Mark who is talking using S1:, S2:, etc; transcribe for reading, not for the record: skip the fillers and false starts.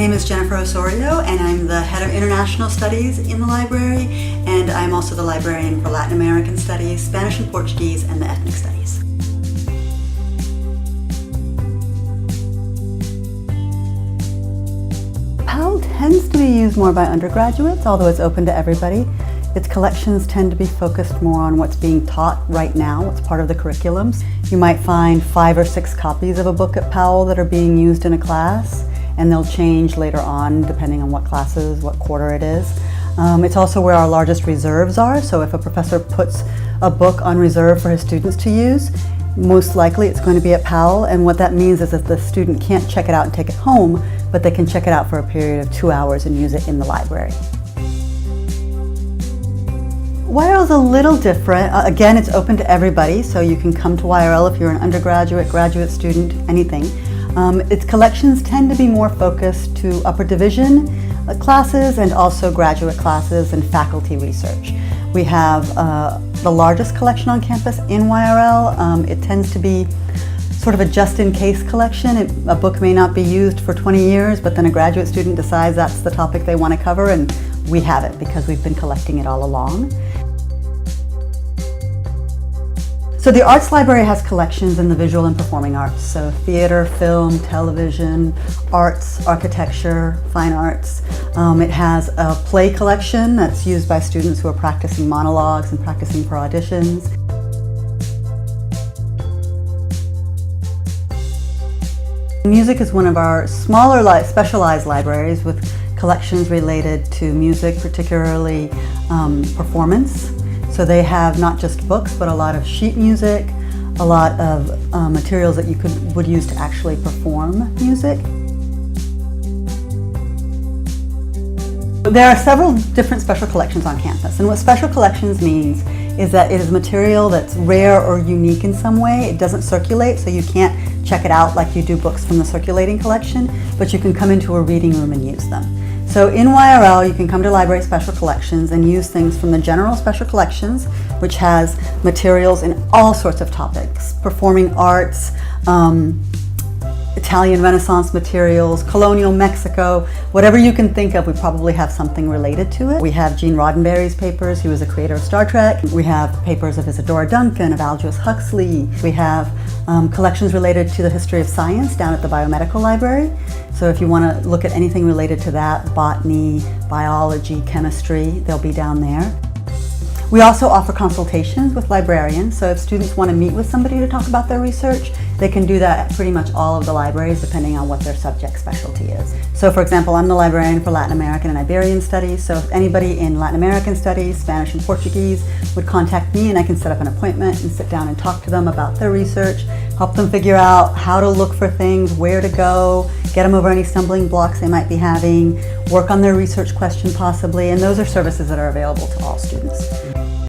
S1: name is Jennifer Osorio, and I'm the head of International Studies in the library, and I'm also the librarian for Latin American Studies, Spanish and Portuguese, and the Ethnic Studies. Powell tends to be used more by undergraduates, although it's open to everybody. Its collections tend to be focused more on what's being taught right now, what's part of the curriculums. You might find 5 or 6 copies of a book at Powell that are being used in a class, and they'll change later on depending on what classes, what quarter it is. It's also where our largest reserves are, so if a professor puts a book on reserve for his students to use, most likely it's going to be at Powell, and what that means is that the student can't check it out and take it home, but they can check it out for a period of 2 hours and use it in the library. YRL is a little different. Again, it's open to everybody, so you can come to YRL if you're an undergraduate, graduate student, anything. Its collections tend to be more focused to upper division classes and also graduate classes and faculty research. We have the largest collection on campus in YRL. It tends to be sort of a just-in-case collection. A book may not be used for 20 years, but then a graduate student decides that's the topic they want to cover, and we have it because we've been collecting it all along. So the Arts Library has collections in the visual and performing arts, so theater, film, television, arts, architecture, fine arts. It has a play collection that's used by students who are practicing monologues and practicing for auditions. Music is one of our smaller specialized libraries with collections related to music, particularly performance. So they have not just books, but a lot of sheet music, a lot of materials that you would use to actually perform music. There are several different special collections on campus, and what special collections means is that it is material that's rare or unique in some way. It doesn't circulate, so you can't check it out like you do books from the circulating collection, but you can come into a reading room and use them. So in YRL, you can come to Library Special Collections and use things from the General Special Collections, which has materials in all sorts of topics, performing arts, Italian Renaissance materials, colonial Mexico, whatever you can think of, we probably have something related to it. We have Gene Roddenberry's papers. He was a creator of Star Trek. We have papers of Isadora Duncan, of Aldous Huxley. We have collections related to the history of science down at the Biomedical Library. So if you want to look at anything related to that, botany, biology, chemistry, they'll be down there. We also offer consultations with librarians, so if students want to meet with somebody to talk about their research, they can do that at pretty much all of the libraries depending on what their subject specialty is. So for example, I'm the librarian for Latin American and Iberian Studies, so if anybody in Latin American Studies, Spanish and Portuguese would contact me, and I can set up an appointment and sit down and talk to them about their research, help them figure out how to look for things, where to go, get them over any stumbling blocks they might be having, work on their research question possibly, and those are services that are available to all students.